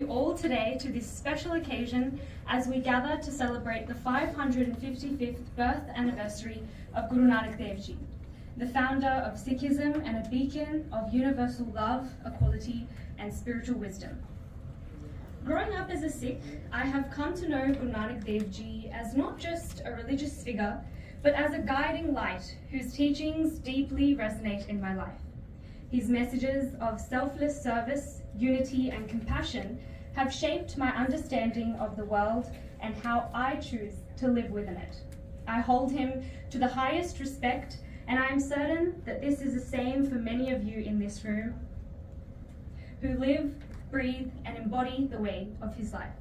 all today to this special occasion as we gather to celebrate the 555th birth anniversary of Guru Nanak Dev Ji, the founder of Sikhism and a beacon of universal love, equality, and spiritual wisdom. Growing up as a Sikh, I have come to know Guru Nanak Dev Ji as not just a religious figure, but as a guiding light whose teachings deeply resonate in my life. His messages of selfless service, unity, and compassion have shaped my understanding of the world and how I choose to live within it. I hold him to the highest respect, and I am certain that this is the same for many of you in this room who live, breathe, and embody the way of his life.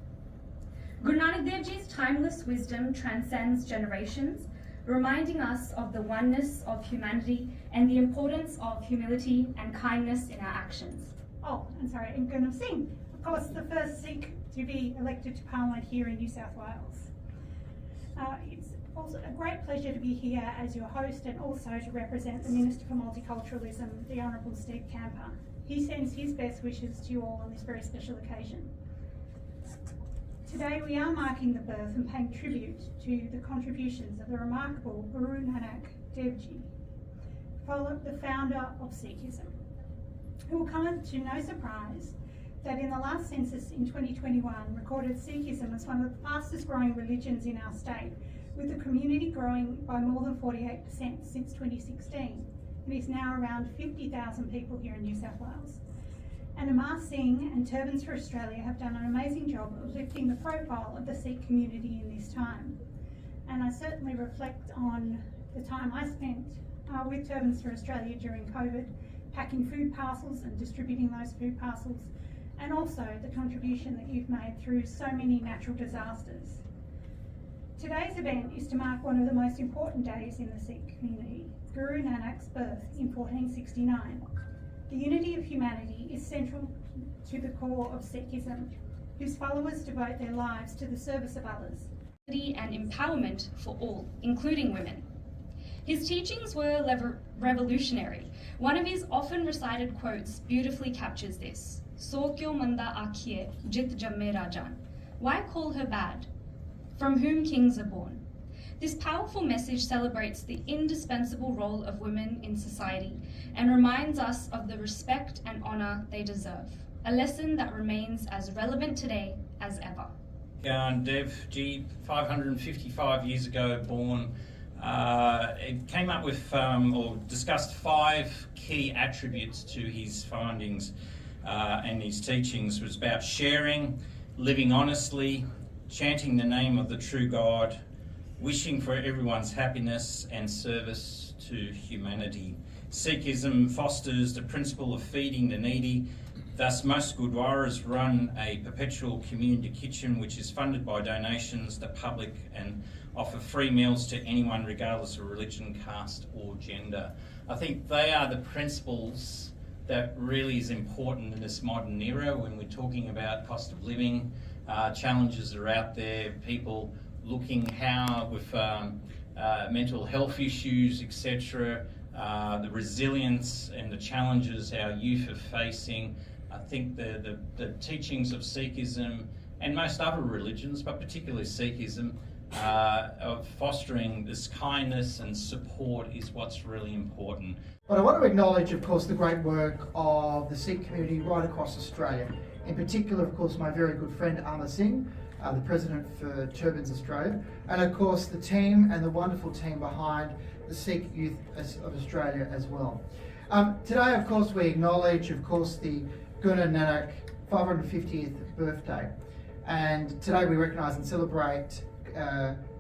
Guru Nanak Dev Ji's timeless wisdom transcends generations, reminding us of the oneness of humanity and the importance of humility and kindness in our actions. Oh, I'm sorry, I'm going to sing. Of course, the first Sikh to be elected to Parliament here in New South Wales. It's also a great pleasure to be here as your host and also to represent the Minister for Multiculturalism, the Honourable Steve Camper. He sends his best wishes to you all on this very special occasion. Today we are marking the birth and paying tribute to the contributions of the remarkable Guru Nanak Dev Ji, the founder of Sikhism. It will come to no surprise that in the last census in 2021 recorded Sikhism as one of the fastest growing religions in our state, with the community growing by more than 48% since 2016. It is now around 50,000 people here in New South Wales. And Amar Singh and Turbans for Australia have done an amazing job of lifting the profile of the Sikh community in this time. And I certainly reflect on the time I spent with Turbans for Australia during COVID, packing food parcels and distributing those food parcels, and also the contribution that you've made through so many natural disasters. Today's event is to mark one of the most important days in the Sikh community, Guru Nanak's birth in 1469. The unity of humanity is central to the core of Sikhism, whose followers devote their lives to the service of others. And empowerment for all, including women. His teachings were revolutionary. One of his often recited quotes beautifully captures this. So kyo manda akhiye jit jamme rajan. Why call her bad? From whom kings are born. This powerful message celebrates the indispensable role of women in society and reminds us of the respect and honour they deserve, a lesson that remains as relevant today as ever. Dev Ji, 555 years ago born, it came up with or discussed 5 key attributes to his findings and his teachings. It was about sharing, living honestly, chanting the name of the true God, wishing for everyone's happiness and service to humanity. Sikhism fosters the principle of feeding the needy. Thus, most gurdwaras run a perpetual community kitchen which is funded by donations to the public and offer free meals to anyone regardless of religion, caste or gender. I think they are the principles that really is important in this modern era when we're talking about cost of living. Challenges are out there, people looking how with mental health issues, etc., the resilience and the challenges our youth are facing. I think the teachings of Sikhism and most other religions, but particularly Sikhism, of fostering this kindness and support is what's really important. But I want to acknowledge, of course, the great work of the Sikh community right across Australia. In particular, of course, my very good friend Amar Singh, the President for Turbans Australia, and of course the team and the wonderful team behind the Sikh Youth of Australia as well. Today, of course, we acknowledge, of course, the Guru Nanak 550th birthday. And today we recognise and celebrate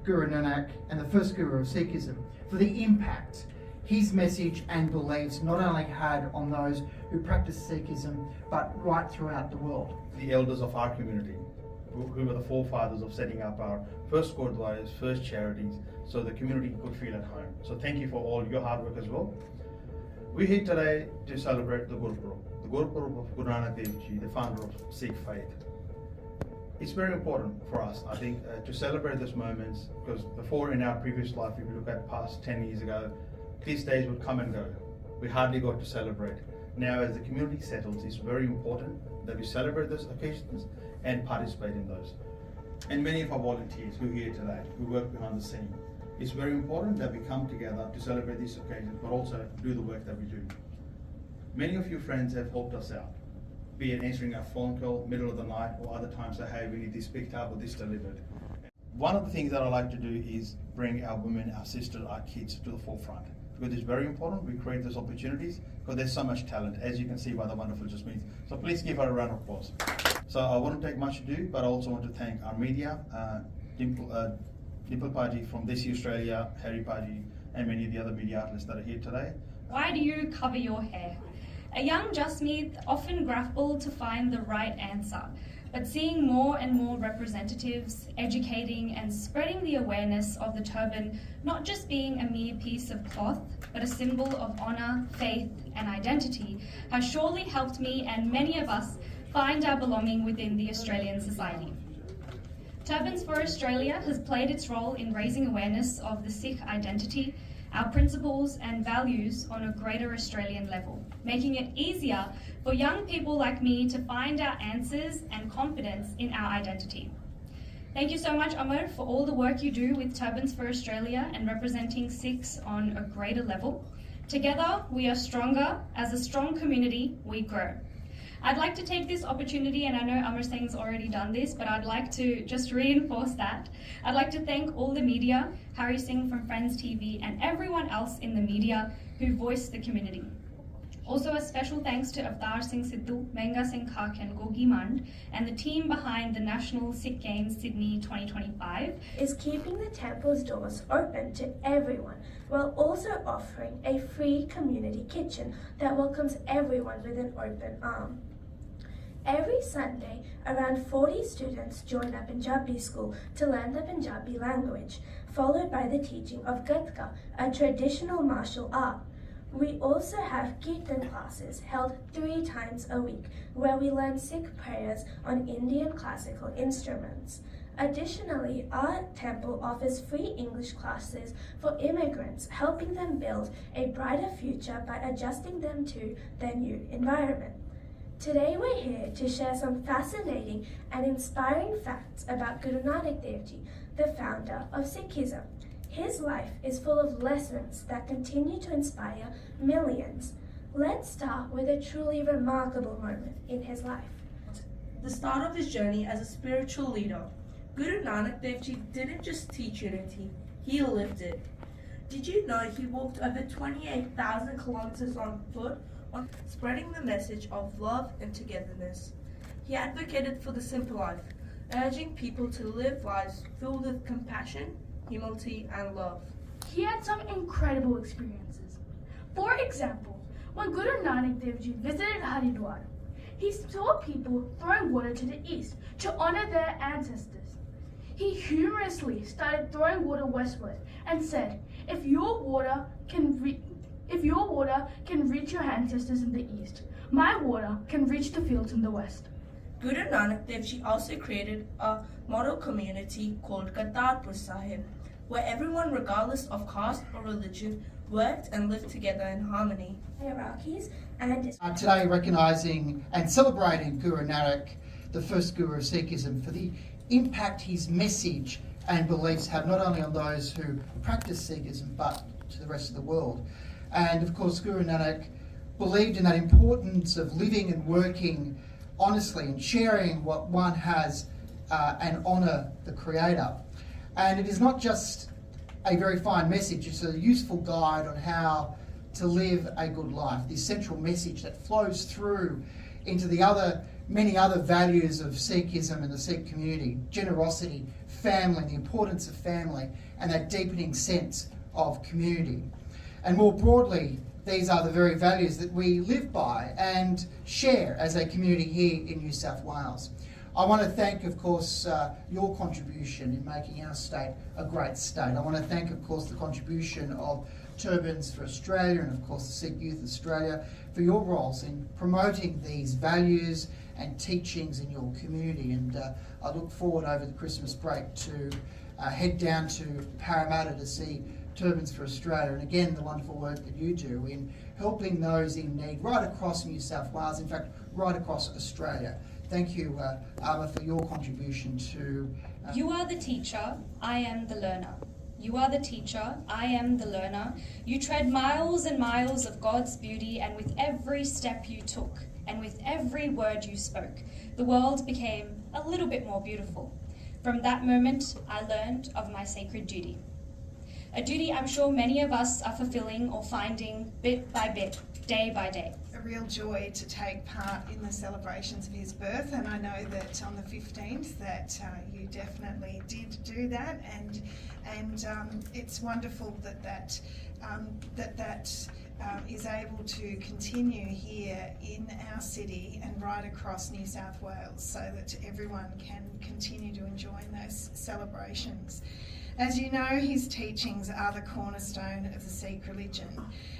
Guru Nanak and the first Guru of Sikhism for the impact his message and beliefs not only had on those who practice Sikhism, but right throughout the world. The elders of our community, who were the forefathers of setting up our first gurdwaras, first charities, so the community could feel at home. So thank you for all your hard work as well. We're here today to celebrate the Gurpurab of Guru Nanak Dev Ji, the founder of Sikh faith. It's very important for us, I think, to celebrate these moments, because before in our previous life, if you look at past 10 years ago, these days would come and go. We hardly got to celebrate. Now, as the community settles, it's very important that we celebrate those occasions and participate in those. And many of our volunteers who are here today, who work behind the scene, it's very important that we come together to celebrate these occasions, but also do the work that we do. Many of you friends have helped us out, be it answering our phone call, middle of the night, or other times say, hey, we need this picked up or this delivered. One of the things that I like to do is bring our women, our sisters, our kids to the forefront. Because it's very important we create those opportunities because there's so much talent, as you can see by the wonderful Jasmine. So please give her a round of applause. So I wouldn't take much ado, but I also want to thank our media, Dimple Paji from This Australia, Harry Paji, and many of the other media outlets that are here today. Why do you cover your hair? A young Jasmeet often grappled to find the right answer, but seeing more and more representatives educating and spreading the awareness of the turban not just being a mere piece of cloth, but a symbol of honour, faith and identity has surely helped me and many of us find our belonging within the Australian society. Turbans for Australia has played its role in raising awareness of the Sikh identity, our principles and values on a greater Australian level, making it easier for young people like me to find our answers and confidence in our identity. Thank you so much, Amar, for all the work you do with Turbans for Australia and representing Sikhs on a greater level. Together, we are stronger. As a strong community, we grow. I'd like to take this opportunity, and I know Amar Singh's already done this, but I'd like to just reinforce that. I'd like to thank all the media, Harry Singh from Friends TV, and everyone else in the media who voiced the community. Also a special thanks to Avtar Singh Sidhu, Menga Singh Khak and Gogi Mand, and the team behind the National Sikh Games Sydney 2025. Is keeping the temple's doors open to everyone while also offering a free community kitchen that welcomes everyone with an open arm. Every Sunday, around 40 students join a Punjabi school to learn the Punjabi language, followed by the teaching of Gatka, a traditional martial art. We also have Kirtan classes held 3 times a week, where we learn Sikh prayers on Indian classical instruments. Additionally, our temple offers free English classes for immigrants, helping them build a brighter future by adjusting them to their new environment. Today we're here to share some fascinating and inspiring facts about Guru Nanak Dev Ji, the founder of Sikhism. His life is full of lessons that continue to inspire millions. Let's start with a truly remarkable moment in his life. The start of his journey as a spiritual leader. Guru Nanak Dev Ji didn't just teach unity, he lived it. Did you know he walked over 28,000 kilometers on foot, spreading the message of love and togetherness? He advocated for the simple life, urging people to live lives filled with compassion, humility and love. He had some incredible experiences. For example, when Guru Nanak Dev Ji visited Haridwar, he saw people throwing water to the east to honor their ancestors. He humorously started throwing water westward and said, if your water can reach your ancestors in the east, my water can reach the fields in the west. Guru Nanak Dev Ji also created a model community called Kartarpur Sahib, where everyone, regardless of caste or religion, worked and lived together in harmony. Hierarchies and Today recognising and celebrating Guru Nanak, the first Guru of Sikhism, for the impact his message and beliefs have not only on those who practice Sikhism but to the rest of the world. And of course Guru Nanak believed in that importance of living and working honestly and sharing what one has and honour the Creator. And it is not just a very fine message, it's a useful guide on how to live a good life. The central message that flows through into the many other values of Sikhism and the Sikh community: generosity, family, the importance of family, and that deepening sense of community. And more broadly, these are the very values that we live by and share as a community here in New South Wales. I want to thank, of course, your contribution in making our state a great state. I want to thank, of course, the contribution of Turbans for Australia and, of course, the Sikh Youth Australia for your roles in promoting these values and teachings in your community. And I look forward over the Christmas break to head down to Parramatta to see Turbans for Australia, and again the wonderful work that you do in helping those in need right across New South Wales, in fact right across Australia. Thank you, Arma, for your contribution to... You are the teacher, I am the learner. You are the teacher, I am the learner. You tread miles and miles of God's beauty, and with every step you took, and with every word you spoke, the world became a little bit more beautiful. From that moment, I learned of my sacred duty. A duty I'm sure many of us are fulfilling or finding bit by bit, day by day. A real joy to take part in the celebrations of his birth, and I know that on the 15th that you definitely did do that, and it's wonderful that is able to continue here in our city and right across New South Wales, so that everyone can continue to enjoy those celebrations. As you know, his teachings are the cornerstone of the Sikh religion,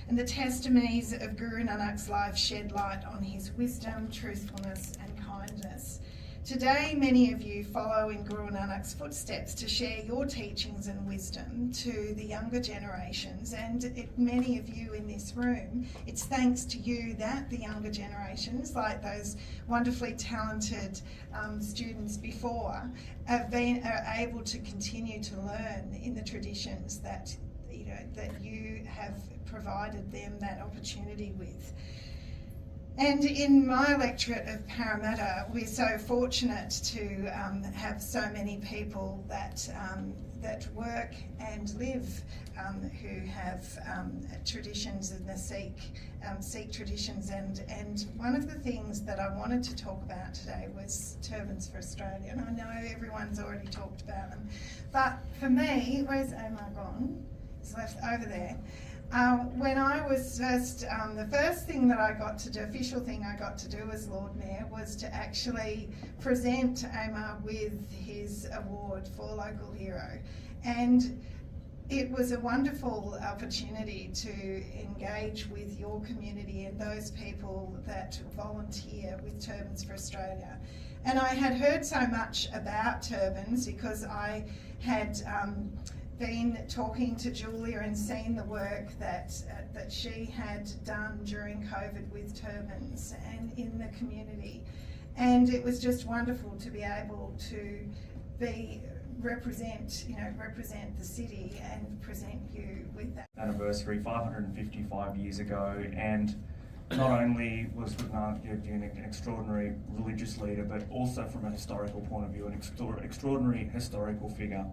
and the testimonies of Guru Nanak's life shed light on his wisdom, truthfulness and kindness. Today, many of you follow in Guru Nanak's footsteps to share your teachings and wisdom to the younger generations, and many of you in this room, it's thanks to you that the younger generations, like those wonderfully talented students before, are able to continue to learn in the traditions that you have provided them that opportunity with. And in my electorate of Parramatta, we're so fortunate to have so many people that work and live who have traditions in the Sikh traditions. And one of the things that I wanted to talk about today was Turbans for Australia. And I know everyone's already talked about them, but for me, where's Omar gone? He's left over there. When I was first, the first thing that I got to do, official thing I got to do as Lord Mayor, was to actually present Omar with his award for Local Hero. And it was a wonderful opportunity to engage with your community and those people that volunteer with Turbans for Australia. And I had heard so much about turbans because I had been talking to Julia and seen the work that she had done during COVID with turbans and in the community, and it was just wonderful to be able to represent the city and present you with that anniversary 555 years ago. And not only was Guru Nanak Dev Ji an extraordinary religious leader, but also from a historical point of view, an extraordinary historical figure.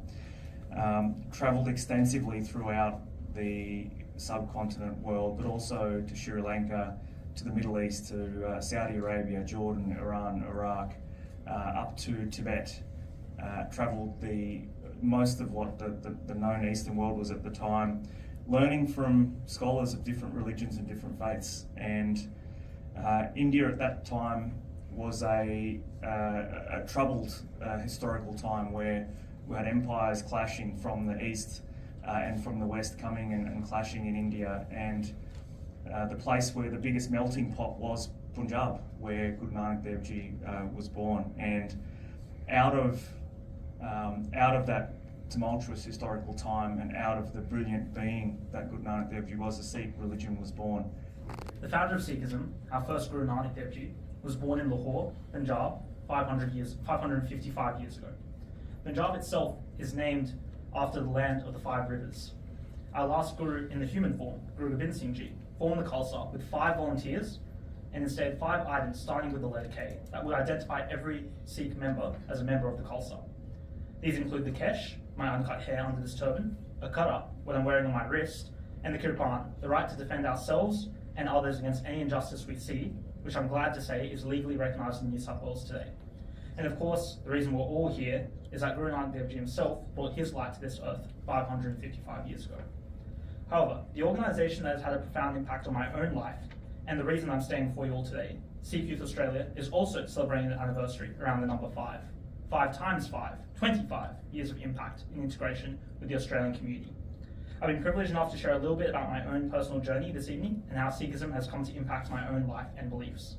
Travelled extensively throughout the subcontinent world, but also to Sri Lanka, to the Middle East, to Saudi Arabia, Jordan, Iran, Iraq, up to Tibet. Travelled most of what the known Eastern world was at the time, learning from scholars of different religions and different faiths. And India at that time was a troubled historical time where we had empires clashing from the east and from the west, coming and clashing in India, and the place where the biggest melting pot was Punjab, where Guru Nanak Dev Ji was born. And out of that tumultuous historical time and out of the brilliant being that Guru Nanak Dev Ji was, the Sikh religion was born. The founder of Sikhism, our first Guru Nanak Dev Ji, was born in Lahore, Punjab, 555 years ago. Punjab itself is named after the land of the 5 rivers. Our last Guru in the human form, Guru Gobind Singh Ji, formed the Khalsa with 5 volunteers and instead 5 items starting with the letter K that would identify every Sikh member as a member of the Khalsa. These include the Kesh, my uncut hair under this turban, a kara, what I'm wearing on my wrist, and the Kirpan, the right to defend ourselves and others against any injustice we see, which I'm glad to say is legally recognised in New South Wales today. And of course, the reason we're all here is that Guru Nanak Dev Ji himself brought his light to this earth 555 years ago. However, the organisation that has had a profound impact on my own life, and the reason I'm staying before you all today, Sikh Youth Australia, is also celebrating an anniversary around the number 5. 5 times 5, 25 years of impact in integration with the Australian community. I've been privileged enough to share a little bit about my own personal journey this evening and how Sikhism has come to impact my own life and beliefs.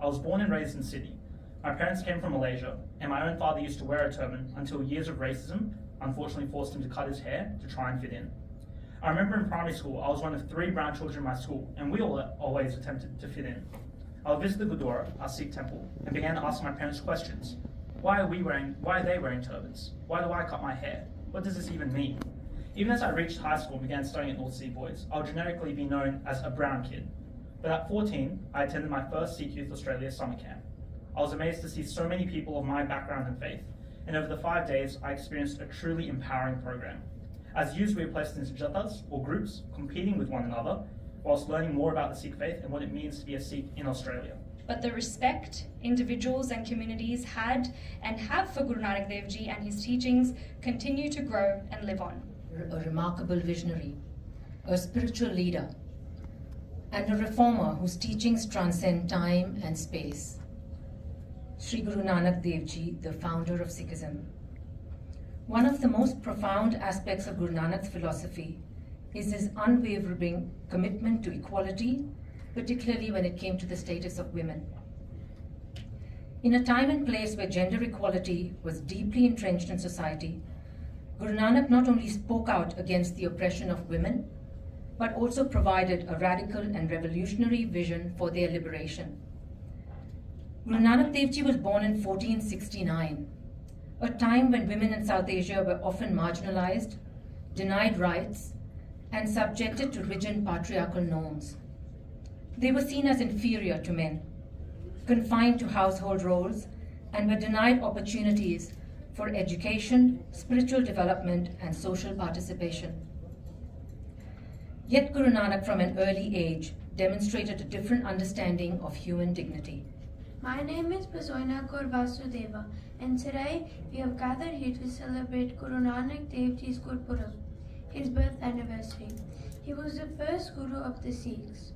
I was born and raised in Sydney. My parents came from Malaysia, and my own father used to wear a turban until years of racism unfortunately forced him to cut his hair to try and fit in. I I remember in primary school, I was one of 3 brown children in my school, and we all always attempted to fit in. I would visit the Gurdwara, our Sikh temple, and began to ask my parents questions. Why are they wearing turbans? Why do I cut my hair? What does this even mean? Even as I reached high school and began studying at North Sea Boys, I would generically be known as a brown kid. But at 14, I attended my first Sikh Youth Australia summer camp. I was amazed to see so many people of my background and faith, and over the 5 days, I experienced a truly empowering program. As youths, we were placed into jathas, or groups, competing with one another, whilst learning more about the Sikh faith and what it means to be a Sikh in Australia. But the respect individuals and communities had and have for Guru Nanak Dev Ji and his teachings continue to grow and live on. A remarkable visionary, a spiritual leader, and a reformer whose teachings transcend time and space. Sri Guru Nanak Dev Ji, the founder of Sikhism. One of the most profound aspects of Guru Nanak's philosophy is his unwavering commitment to equality, particularly when it came to the status of women. In a time and place where gender equality was deeply entrenched in society, Guru Nanak not only spoke out against the oppression of women, but also provided a radical and revolutionary vision for their liberation. Guru Nanak Dev Ji was born in 1469, a time when women in South Asia were often marginalized, denied rights, and subjected to rigid patriarchal norms. They were seen as inferior to men, confined to household roles, and were denied opportunities for education, spiritual development, and social participation. Yet Guru Nanak from an early age demonstrated a different understanding of human dignity. My name is Basoina Kaur Vasudeva, and today we have gathered here to celebrate Guru Nanak Dev Ji's Gurpurab, his birth anniversary. He was the first Guru of the Sikhs.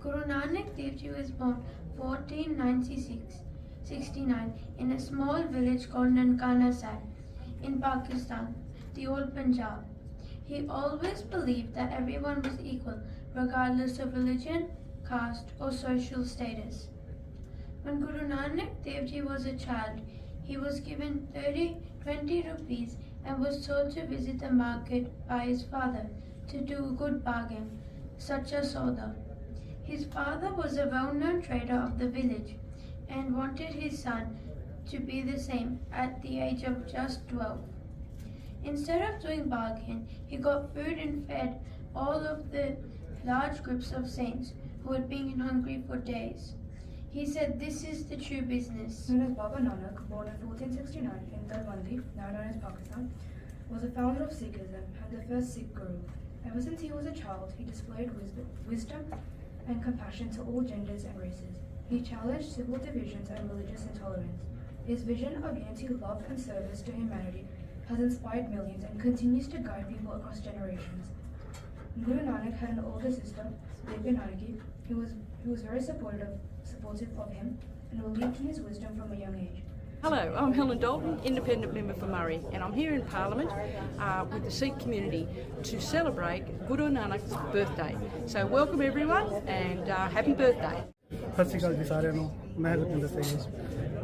Guru Nanak Dev Ji was born 1469 in a small village called Nankana Sahib in Pakistan, the old Punjab. He always believed that everyone was equal, regardless of religion, caste, or social status. When Guru Nanak Dev Ji was a child, he was given 20 rupees and was told to visit the market by his father to do a good bargain, such as soda. His father was a well-known trader of the village and wanted his son to be the same at the age of just 12. Instead of doing bargain, he got food and fed all of the large groups of saints who had been hungry for days. He said, "This is the true business." Known as Baba Nanak, born in 1469 in Turban, now known as Pakistan, was the founder of Sikhism and the first Sikh Guru. Ever since he was a child, he displayed wisdom and compassion to all genders and races. He challenged civil divisions and religious intolerance. His vision of unity, love, and service to humanity has inspired millions and continues to guide people across generations. Guru Nanak had an older sister, Bibi Nanaki, who was very supportive of him and believed in his wisdom from a young age. Hello, I'm Helen Dalton, Independent Member for Murray, and I'm here in Parliament with the Sikh community to celebrate Guru Nanak's birthday. So welcome everyone and happy birthday. ਸਤਿ ਸ਼੍ਰੀ ਅਕਾਲ ਜੀ ਸਾਰਿਆਂ ਨੂੰ। ਮੈਂ ਗੁਰਪਿੰਦਰ ਸਿੰਘ।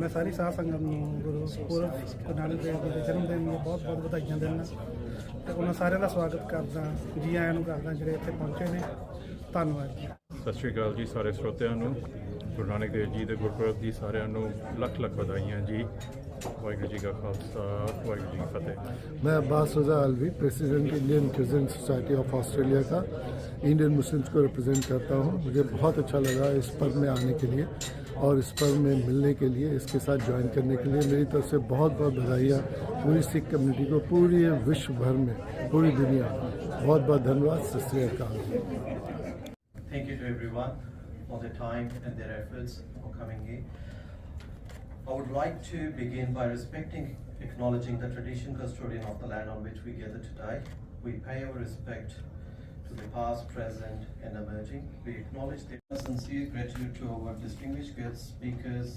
ਮੈਂ ਸਾਰੀ ਸਾਧ ਸੰਗਤ ਨੂੰ ਗੁਰਪੁਰਬ ਗੁਰੂ ਨਾਨਕ ਦੇਵ ਜੀ ਦੇ ਜਨਮ ਦਿਨ ਦੀਆਂ ਬਹੁਤ ਬਹੁਤ ਵਧਾਈਆਂ ਦਿੰਦਾ ਤੇ ਉਹਨਾਂ ਸਾਰਿਆਂ ਦਾ ਸਵਾਗਤ ਕਰਦਾ, ਜੀ ਆਇਆਂ ਨੂੰ ਕਰਦਾ ਜਿਹੜੇ ਇੱਥੇ ਪਹੁੰਚੇ ਨੇ। ਧੰਨਵਾਦ ਜੀ। ਸਤਿ ਸ਼੍ਰੀ ਅਕਾਲ ਜੀ ਸਾਰੇ ਸਰੋਤਿਆਂ ਨੂੰ। ਗੁਰੂ ਨਾਨਕ ਦੇਵ ਜੀ ਦੇ ਗੁਰਪੁਰਬ ਦੀ ਸਾਰਿਆਂ ਨੂੰ ਲੱਖ ਲੱਖ ਵਧਾਈਆਂ ਜੀ। ਵਾਹਿਗੁਰੂ जी का खालसा, वाहिगुरू जी की फतेह। मैं Abbas Raza Alvi, president Indian Christian society of Australia का इंडियन मुस्लिम्स को रिप्रेजेंट करता हूँ। मुझे बहुत अच्छा लगा इस पर्व में आने के लिए और इस पर्व में मिलने के लिए, इसके साथ ज्वाइन करने के लिए। मेरी तरफ से बहुत बहुत बधाइयाँ पूरी सिख कम्युनिटी को, पूरी विश्व भर में, पूरी दुनिया। बहुत बहुत धन्यवाद। सत श्री अकाल। Thank you to everyone for their time and their efforts for coming here. I would like to begin by acknowledging the tradition custodian of the land on which we gather today. We pay our respect to the past, present, and emerging. We acknowledge their sincere gratitude to our distinguished guest speakers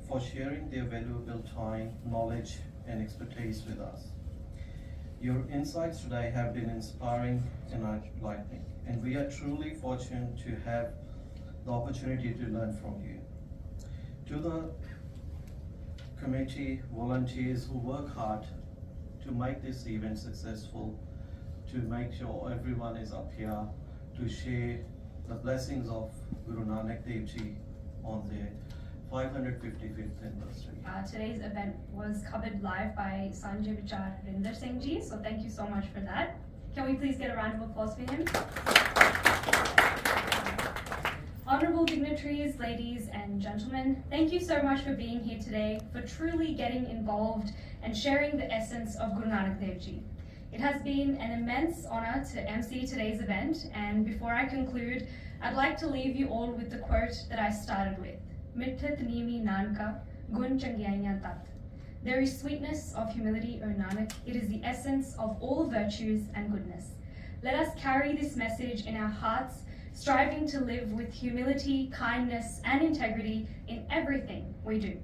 for sharing their valuable time, knowledge, and expertise with us. Your insights today have been inspiring and enlightening, and we are truly fortunate to have the opportunity to learn from you. To the committee, volunteers who work hard to make this event successful, to make sure everyone is up here to share the blessings of Guru Nanak Dev Ji on their 555th anniversary. Today's event was covered live by Sanjhe Vichar Ji, so thank you so much for that. Can we please get a round of applause for him? Honourable dignitaries, ladies and gentlemen, thank you so much for being here today, for truly getting involved and sharing the essence of Guru Nanak Dev Ji. It has been an immense honour to MC today's event, and before I conclude, I'd like to leave you all with the quote that I started with. Mithat Nimi Nanka, Gun Changyainya Tat. There is sweetness of humility, O Nanak. It is the essence of all virtues and goodness. Let us carry this message in our hearts, striving to live with humility, kindness, and integrity in everything we do.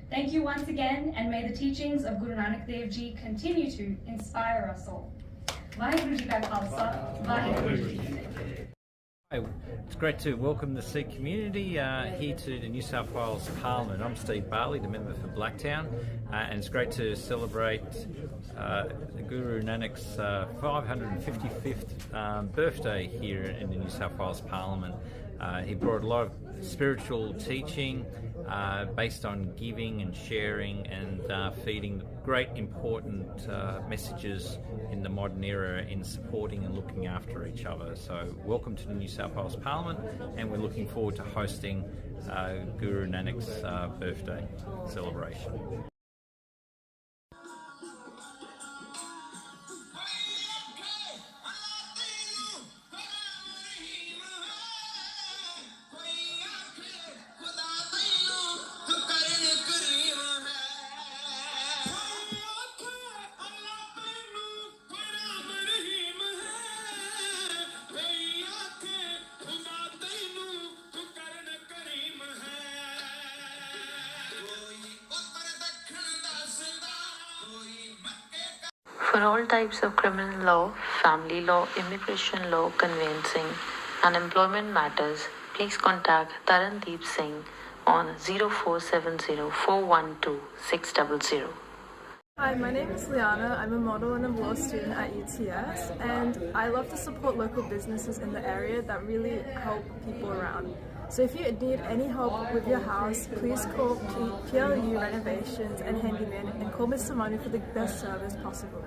Thank you once again, and may the teachings of Guru Nanak Dev Ji continue to inspire us all. Vaheguru Ji Ka Khalsa, Vaheguru Ji Ki Fateh. It's great to welcome the Sikh community here to the New South Wales Parliament. I'm Steve Barley, the member for Blacktown, and it's great to celebrate Guru Nanak's 555th birthday here in the New South Wales Parliament. He brought a lot of spiritual teaching based on giving and sharing and feeding great important messages in the modern era in supporting and looking after each other. So welcome to the New South Wales Parliament, and we're looking forward to hosting Guru Nanak's birthday celebration. For all types of criminal law, family law, immigration law, conveyancing, and employment matters, please contact Tarandeep Singh on 0470 412 600. Hi, my name is Liana. I'm a model and a law student at UTS, and I love to support local businesses in the area that really help people around. So if you need any help with your house, please call PLU Renovations and Handyman and call Mr. Manu for the best service possible.